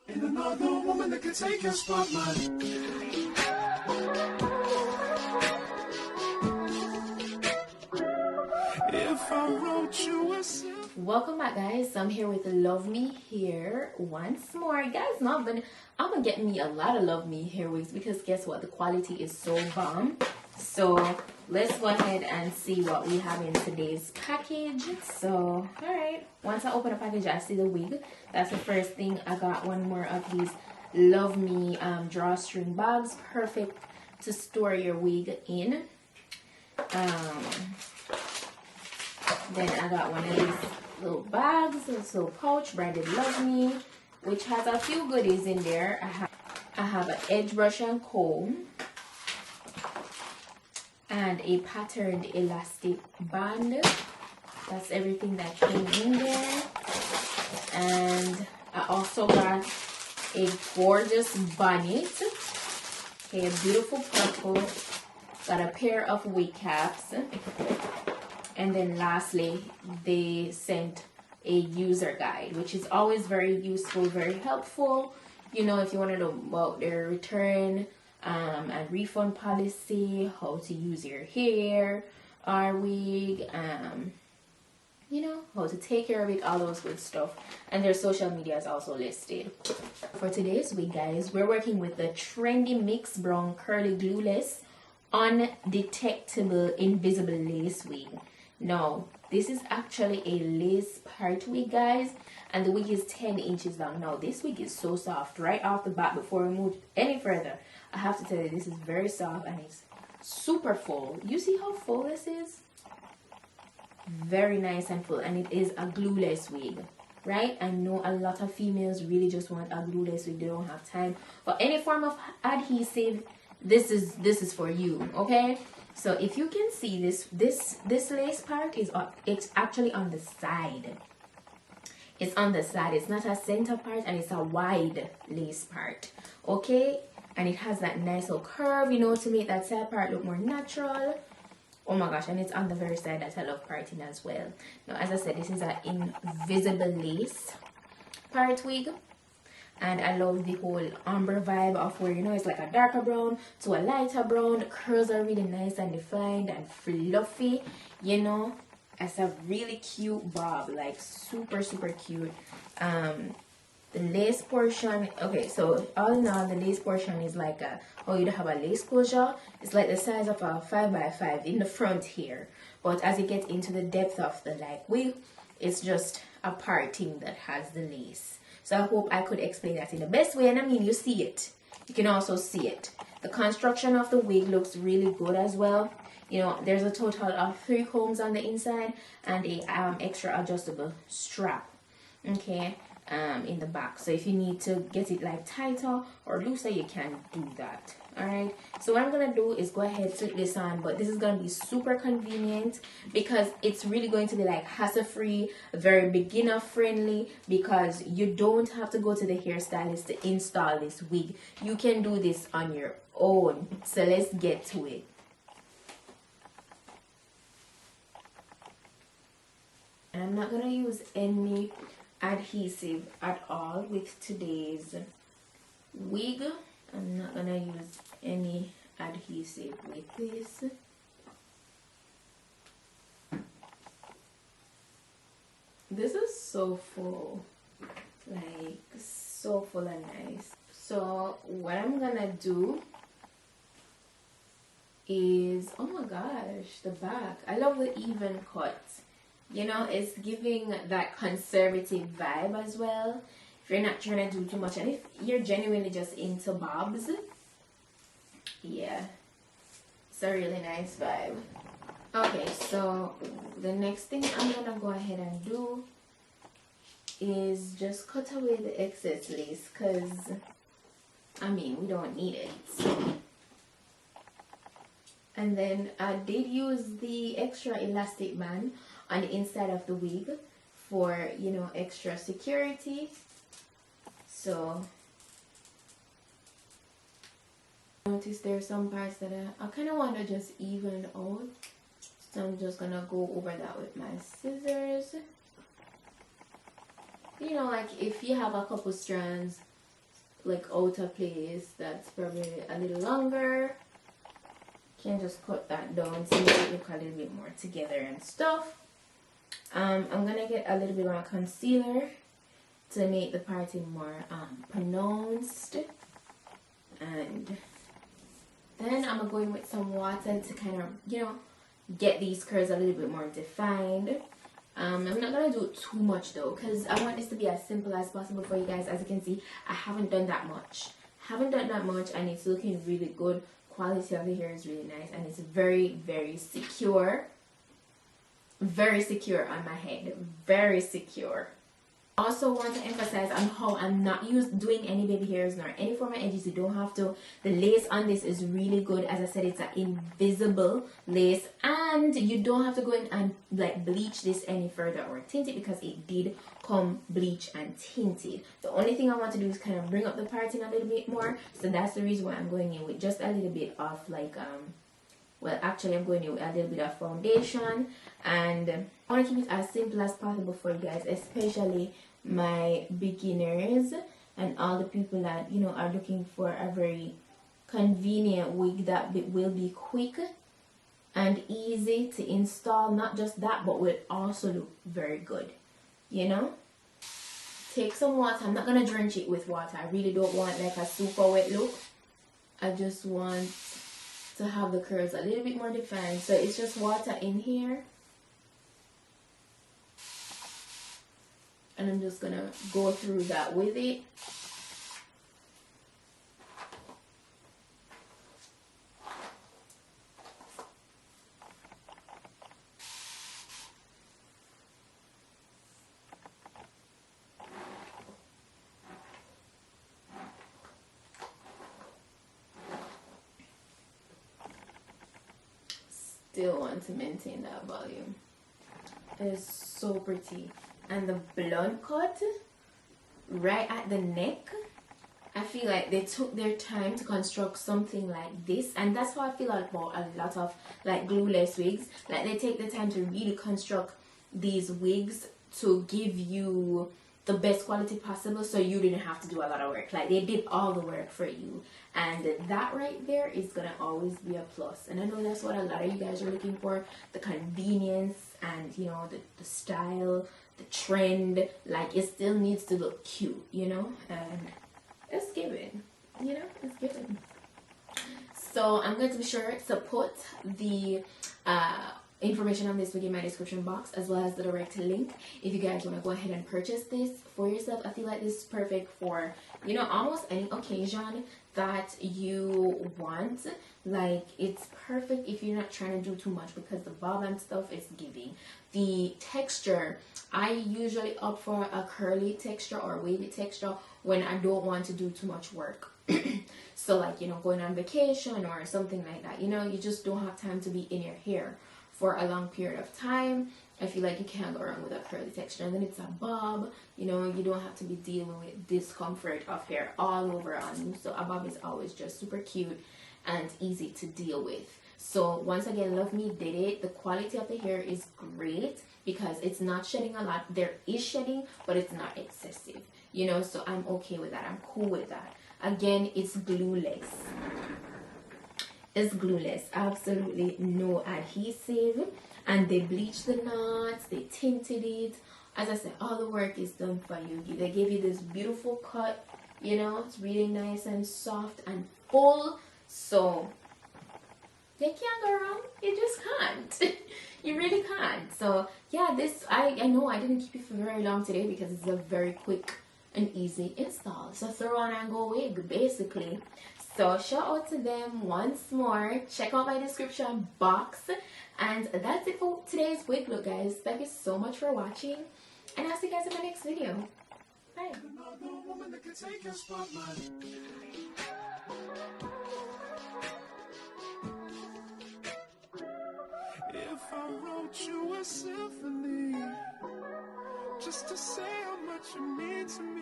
Ain't another woman that can take your spotlight. If I wrote you a song. Welcome back, guys. I'm here with Luvme here once more, guys. I'm gonna get me a lot of Luvme hair wigs because guess what, the quality is so bomb. So let's go ahead and see what we have in today's package. So all right, once I open the package I see the wig. That's the first thing. I got one more of these Luvme drawstring bags, perfect to store your wig in. Then I got one of these little bags, this little pouch branded Luvme, which has a few goodies in there. I have an edge brush and comb and a patterned elastic band. That's everything that came in there. And I also got a gorgeous bonnet. Okay, a beautiful purple. Got a pair of wig caps. And then lastly, they sent a user guide, which is always very useful, very helpful. You know, if you want to know about their return and refund policy, how to use your hair or wig, you know, how to take care of it, all those good stuff. And their social media is also listed. For today's wig, guys, we're working with the trendy mixed brown curly glueless undetectable invisible lace wig. Now, this is actually a lace part wig, guys, and the wig is 10 inches long. Now, this wig is so soft right off the bat. Before we move any further, I have to tell you, this is very soft and it's super full. You see how full this is? Very nice and full, and it is a glueless wig, right? I know a lot of females really just want a glueless wig. They don't have time for any form of adhesive. This is for you, okay? So if you can see this lace part is it's actually on the side. It's on the side. It's not a center part, and it's a wide lace part, okay? And it has that nice little curve, you know, to make that side part look more natural. Oh my gosh, and it's on the very side that I love parting as well. Now, as I said, this is an invisible lace part wig. And I love the whole ombre vibe of where, you know, it's like a darker brown to a lighter brown. The curls are really nice and defined and fluffy, you know. It's a really cute bob, like super cute. The lace portion, okay, so all in all, the lace portion is like how you'd have a lace closure. It's like the size of a 5x5 in the front here. But as you get into the depth of the like wig, it's just a parting that has the lace. So I hope I could explain that in the best way. And I mean, you see it. You can also see it. The construction of the wig looks really good as well. You know, there's a total of 3 combs on the inside and a extra adjustable strap, okay, in the back. So if you need to get it like tighter or looser, you can do that. All right, so what I'm gonna do is go ahead, slip this on, but this is gonna be super convenient because it's really going to be like hassle-free, very beginner friendly, because you don't have to go to the hairstylist to install this wig. You can do this on your own. So let's get to it. And I'm not gonna use any adhesive at all with today's wig. I'm not gonna use any adhesive with this. This is so full, like so full and nice. So what I'm gonna do is, oh my gosh, the back. I love the even cut. You know, it's giving that conservative vibe as well. If you're not trying to do too much, and if you're genuinely just into bobs, yeah, it's a really nice vibe. Okay, so the next thing I'm gonna go ahead and do is just cut away the excess lace, because I mean, we don't need it. And then I did use the extra elastic band on the inside of the wig for, you know, extra security. So notice there's some parts that I kind of want to just even out. So I'm just gonna go over that with my scissors. You know, like if you have a couple strands like out of place that's probably a little longer, can just cut that down to make it look a little bit more together and stuff. I'm gonna get a little bit more concealer to make the parting more pronounced, and then I'm going with some water to kind of, you know, get these curls a little bit more defined. I'm not gonna do too much though, because I want this to be as simple as possible for you guys. As you can see, I haven't done that much, and it's looking really good. Quality of the hair is really nice, and it's very, very secure on my head, very secure. Also want to emphasize on how I'm not doing any baby hairs nor any form of edges. You don't have to. The lace on this is really good. As I said, it's an invisible lace, and you don't have to go in and like bleach this any further or tint it, because it did come bleach and tinted. The only thing I want to do is kind of bring up the parting a little bit more, so that's the reason why I'm going in with just a little bit of like well, actually I'm going in with a little bit of foundation, and I want to keep it as simple as possible for you guys, especially my beginners and all the people that, you know, are looking for a very convenient wig that will be quick and easy to install. Not just that, but will also look very good, you know. Take some water. I'm not gonna drench it with water. I really don't want like a super wet look. I just want to have the curls a little bit more defined, so it's just water in here, and I'm just gonna go through that with it. Still want to maintain that volume. It is so pretty. And the blunt cut right at the neck, I feel like they took their time to construct something like this, and that's how I feel about a lot of like glueless wigs. Like they take the time to really construct these wigs to give you the best quality possible, so you didn't have to do a lot of work. Like they did all the work for you, and that right there is gonna always be a plus. And I know that's what a lot of you guys are looking for, the convenience and, you know, the style, the trend. Like it still needs to look cute, you know, and it's given, you know, it's given. So I'm going to be sure to put the information on this wig in my description box, as well as the direct link if you guys want to go ahead and purchase this for yourself. I feel like this is perfect for, you know, almost any occasion that you want. Like it's perfect if you're not trying to do too much, because the bob and stuff is giving. The texture, I usually opt for a curly texture or wavy texture when I don't want to do too much work. So like, you know, going on vacation or something like that, you know, you just don't have time to be in your hair for a long period of time. I feel like you can't go around with a curly texture, and then it's a bob, you know, you don't have to be dealing with discomfort of hair all over on you. So a bob is always just super cute and easy to deal with. So once again, Luvme did it. The quality of the hair is great because it's not shedding a lot. There is shedding, but it's not excessive, you know, so I'm okay with that. I'm cool with that. Again, it's glueless. It's glueless, absolutely no adhesive, and they bleached the knots, they tinted it. As I said, all the work is done for you. They gave you this beautiful cut, you know, it's really nice and soft and full, so they can't go wrong. You just can't. You really can't. So yeah, this I know I didn't keep it for very long today because it's a very quick and easy install. So throw on and go wig basically. So shout out to them once more. Check out my description box. And that's it for today's wig look, guys. Thank you so much for watching, and I'll see you guys in my next video. Bye. If I wrote you a symphony just to say how much you mean to me.